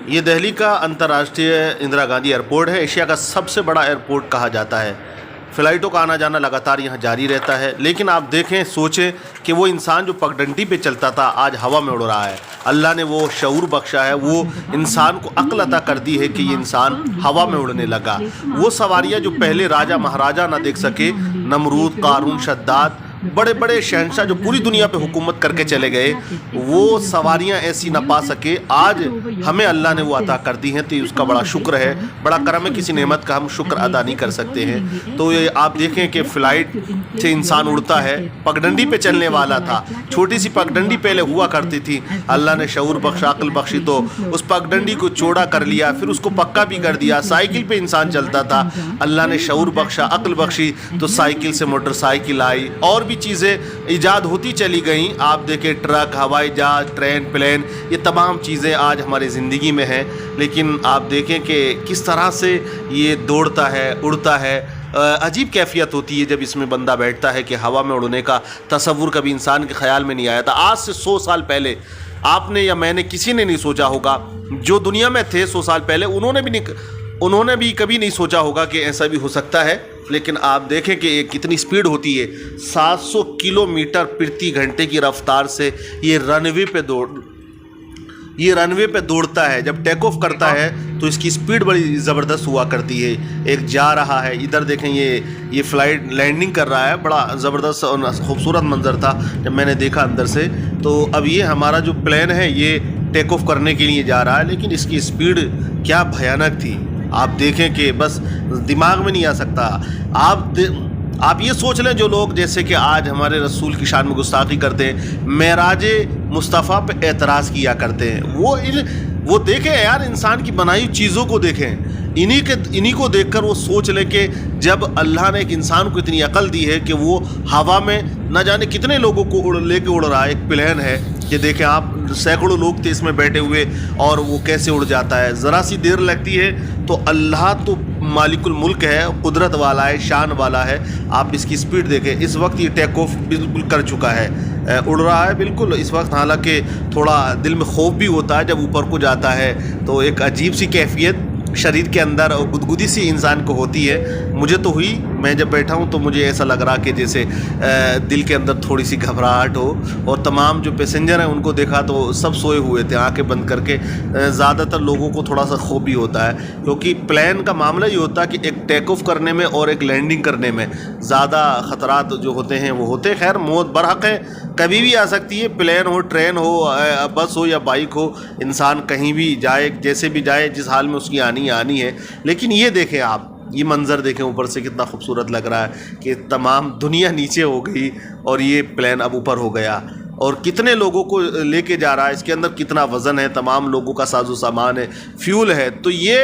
یہ دہلی کا अंतर्राष्ट्रीय इंदिरा गांधी एयरपोर्ट है। एशिया का सबसे बड़ा एयरपोर्ट कहा जाता है। फ़्लाइटों का आना जाना लगातार यहाँ जारी रहता है। लेकिन आप देखें, सोचें कि वो इंसान जो पगडंडी पे चलता था आज हवा में उड़ रहा है। अल्लाह ने वो शऊर बख्शा है, वो इंसान को अक्ल अता कर दी है कि ये इंसान हवा में उड़ने लगा। वो सवारियाँ जो पहले राजा महाराजा ना देख सके, नमरूद, कारून, शद्दाद, बड़े बड़े शहंशाह जो पूरी दुनिया पे हुकूमत करके चले गए, वो सवारियां ऐसी ना पा सके, आज हमें अल्लाह ने वो अता कर दी हैं। तो उसका बड़ा शुक्र है, बड़ा करम है। किसी नेमत का हम शुक्र अदा नहीं कर सकते हैं। तो ये आप देखें कि फ़्लाइट से इंसान उड़ता है, पगडंडी पे चलने वाला था, छोटी सी पगडंडी पहले हुआ करती थी, अल्लाह ने शऊर बख्शा, अक्ल बख्शी, तो उस पगडंडी को चौड़ा कर लिया, फिर उसको पक्का भी कर दिया। साइकिल पे इंसान चलता था, अल्लाह ने शऊर बख्शा, अक्ल बख्शी, तो साइकिल से मोटरसाइकिल आई, और भी चीज़ें ईजाद होती चली गईं। आप देखें, ट्रक, हवाई जहाज, ट्रेन, प्लेन, ये तमाम चीज़ें आज हमारी ज़िंदगी में हैं। लेकिन आप देखें कि किस तरह से ये दौड़ता है, उड़ता है। अजीब कैफियत होती है जब इसमें बंदा बैठता है कि हवा में उड़ने का तसव्वुर कभी इंसान के ख्याल में नहीं आया था। आज से 100 साल पहले आपने या मैंने, किसी ने नहीं सोचा होगा, जो दुनिया में थे 100 साल पहले, उन्होंने भी कभी नहीं सोचा होगा कि ऐसा भी हो सकता है। लेकिन आप देखें कि ये कितनी स्पीड होती है, 700 किलोमीटर प्रति घंटे की रफ्तार से ये रनवे पे दौड़ता है। जब टेक ऑफ करता है तो इसकी स्पीड बड़ी ज़बरदस्त हुआ करती है। एक जा रहा है, इधर देखें, ये फ़्लाइट लैंडिंग कर रहा है। बड़ा ज़बरदस्त और खूबसूरत मंज़र था जब मैंने देखा अंदर से। तो अब ये हमारा जो प्लेन है ये टेक ऑफ करने के लिए जा रहा है, लेकिन इसकी स्पीड क्या भयानक थी। आप देखें कि बस दिमाग में नहीं आ सकता। आप ये सोच लें, जो लोग जैसे कि आज हमारे रसूल की शान में गुस्ताखी करते हैं, मेराज मुस्तफ़ा पे एतराज़ किया करते हैं, वो देखें यार, इंसान की बनाई चीज़ों को देखें। इन्हीं को देखकर वो सोच ले कि जब अल्लाह ने एक इंसान को इतनी अकल दी है कि वो हवा में न जाने कितने लोगों को लेके उड़ रहा है। एक प्लेन है, ये देखें आप, सैकड़ों लोग थे इसमें बैठे हुए, और वो कैसे उड़ जाता है। ज़रा सी देर लगती है तो अल्लाह तो मालिकुल मुल्क है, कुदरत वाला है, शान वाला है। आप इसकी स्पीड देखें। इस वक्त ये टेक ऑफ बिल्कुल कर चुका है, उड़ रहा है बिल्कुल इस वक्त। हालांकि थोड़ा दिल में खौफ भी होता है जब ऊपर को जाता है, तो एक अजीब सी कैफियत शरीर के अंदर और गुदगुदी सी इंसान को होती है। मुझे तो हुई, मैं जब बैठा हूँ तो मुझे ऐसा लग रहा कि जैसे दिल के अंदर थोड़ी सी घबराहट हो। और तमाम जो पैसेंजर हैं उनको देखा तो सब सोए हुए थे आंखें बंद करके। ज़्यादातर लोगों को थोड़ा सा खौफ भी होता है, क्योंकि प्लेन का मामला ये होता है कि एक टेक ऑफ करने में और एक लैंडिंग करने में ज़्यादा ख़तरात जो होते हैं वो होते हैं। खैर, मौत बरहक है, कभी भी आ सकती है। प्लेन हो, ट्रेन हो, बस हो या बाइक हो, इंसान कहीं भी जाए, जैसे भी जाए, जिस हाल में उसकी आनी है। लेकिन ये देखें आप, ये मंज़र देखें ऊपर से, कितना खूबसूरत लग रहा है कि तमाम दुनिया नीचे हो गई और ये प्लेन अब ऊपर हो गया। और कितने लोगों को लेके जा रहा है, इसके अंदर कितना वज़न है, तमाम लोगों का साजो सामान है, फ्यूल है। तो ये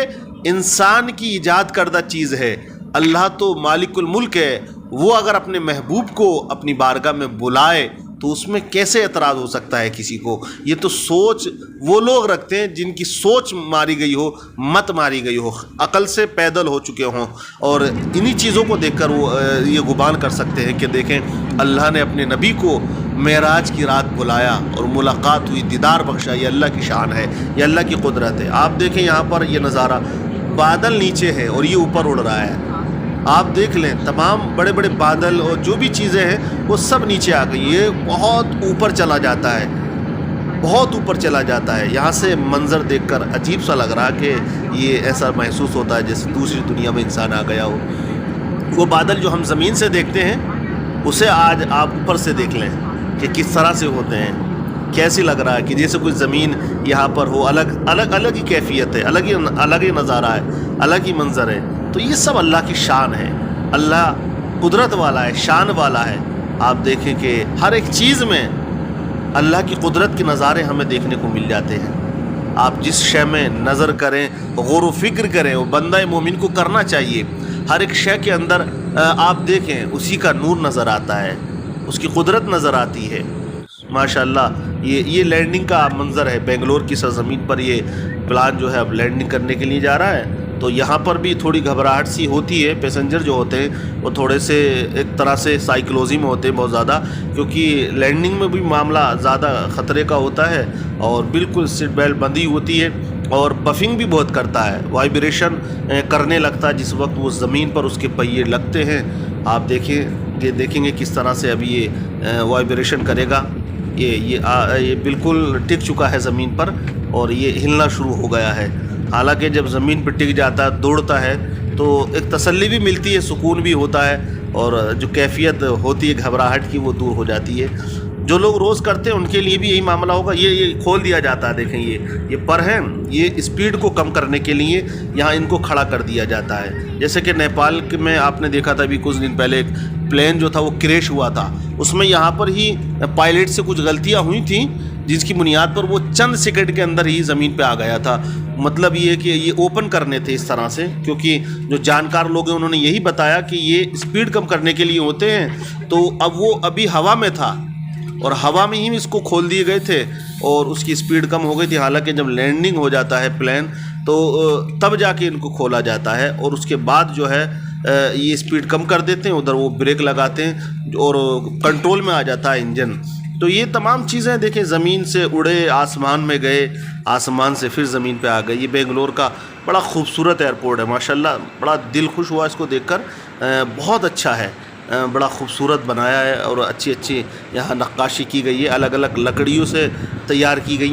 इंसान की ईजाद करदा चीज़ है। अल्लाह तो मालिकुल मुल्क है, वो अगर अपने महबूब को अपनी बारगाह में बुलाए तो उसमें कैसे एतराज़ हो सकता है किसी को। ये तो सोच वो लोग रखते हैं जिनकी सोच मारी गई हो, मत मारी गई हो, अकल से पैदल हो चुके हों, और इन्हीं चीज़ों को देखकर वो ये गुमान कर सकते हैं कि देखें, अल्लाह ने अपने नबी को मेराज की रात बुलाया और मुलाकात हुई, दीदार बख्शा। ये अल्लाह की शान है, ये अल्लाह की कुदरत है। आप देखें यहाँ पर ये नज़ारा, बादल नीचे है और ये ऊपर उड़ रहा है। आप देख लें, तमाम बड़े बड़े बादल और जो भी चीज़ें हैं वो सब नीचे आ गई। ये बहुत ऊपर चला जाता है, बहुत ऊपर चला जाता है। यहाँ से मंज़र देखकर अजीब सा लग रहा कि ये ऐसा महसूस होता है जैसे दूसरी दुनिया में इंसान आ गया हो। वो बादल जो हम ज़मीन से देखते हैं, उसे आज आप ऊपर से देख लें कि किस तरह से होते हैं। कैसे लग रहा है कि जैसे कोई ज़मीन यहाँ पर हो। अलग ही कैफियत है, अलग ही नज़ारा है, अलग ही मंज़र है। तो ये सब अल्लाह की शान है। अल्लाह कुदरत वाला है, शान वाला है। आप देखें कि हर एक चीज़ में अल्लाह की कुदरत के नज़ारे हमें देखने को मिल जाते हैं। आप जिस शय में नज़र करें, गौर व फिक्र करें, वो बंदा मोमिन को करना चाहिए। हर एक शय के अंदर आप देखें, उसी का नूर नज़र आता है, उसकी कुदरत नज़र आती है। माशाअल्लाह, ये लैंडिंग का मंज़र है। बेंगलोर की सरज़मीन पर ये प्लान जो है अब लैंडिंग करने के लिए जा रहा है। تو یہاں پر بھی تھوڑی گھبراہٹ سی ہوتی ہے. پیسنجر جو ہوتے ہیں وہ تھوڑے سے ایک طرح سے سائیکلوزی میں ہوتے ہیں بہت زیادہ, کیونکہ لینڈنگ میں بھی معاملہ زیادہ خطرے کا ہوتا ہے اور بالکل سیٹ بیلٹ بندھی ہوتی ہے اور بفنگ بھی بہت کرتا ہے, وائبریشن کرنے لگتا ہے جس وقت وہ زمین پر اس کے پہیے لگتے ہیں. آپ دیکھیں گے کس طرح سے ابھی یہ وائبریشن کرے گا. یہ بالکل ٹک چکا ہے زمین پر اور یہ ہلنا شروع ہو گیا ہے. حالانکہ جب زمین پہ ٹک جاتا ہے, دوڑتا ہے, تو ایک تسلی بھی ملتی ہے, سکون بھی ہوتا ہے اور جو کیفیت ہوتی ہے گھبراہٹ کی وہ دور ہو جاتی ہے. جو لوگ روز کرتے ہیں ان کے لیے بھی یہی معاملہ ہوگا. یہ کھول دیا جاتا ہے, دیکھیں یہ پر ہے, یہ اسپیڈ کو کم کرنے کے لیے یہاں ان کو کھڑا کر دیا جاتا ہے. جیسے کہ نیپال میں آپ نے دیکھا تھا ابھی کچھ دن پہلے ایک پلین جو تھا وہ کریش ہوا تھا, اس میں یہاں پر ہی پائلٹ سے کچھ غلطیاں ہوئی تھیں جس کی بنیاد پر وہ چند سیکنڈ کے اندر ہی زمین پہ آ گیا تھا. مطلب یہ کہ یہ اوپن کرنے تھے اس طرح سے, کیونکہ جو جانکار لوگ ہیں انہوں نے یہی بتایا کہ یہ اسپیڈ کم کرنے کے لیے ہوتے ہیں. تو اب وہ ابھی ہوا میں تھا اور ہوا میں ہی اس کو کھول دیے گئے تھے اور اس کی اسپیڈ کم ہو گئی تھی. حالانکہ جب لینڈنگ ہو جاتا ہے پلین تو تب جا کے ان کو کھولا جاتا ہے اور اس کے بعد جو ہے یہ اسپیڈ کم کر دیتے ہیں, ادھر وہ بریک لگاتے ہیں اور کنٹرول میں آ جاتا ہے انجن. تو یہ تمام چیزیں دیکھیں, زمین سے اڑے, آسمان میں گئے, آسمان سے پھر زمین پہ آ گئے. یہ بنگلور کا بڑا خوبصورت ایئرپورٹ ہے ماشاءاللہ, بڑا دل خوش ہوا اس کو دیکھ کر. بہت اچھا ہے, بڑا خوبصورت بنایا ہے اور اچھی یہاں نقاشی کی گئی ہے, الگ الگ لکڑیوں سے تیار کی گئی ہیں.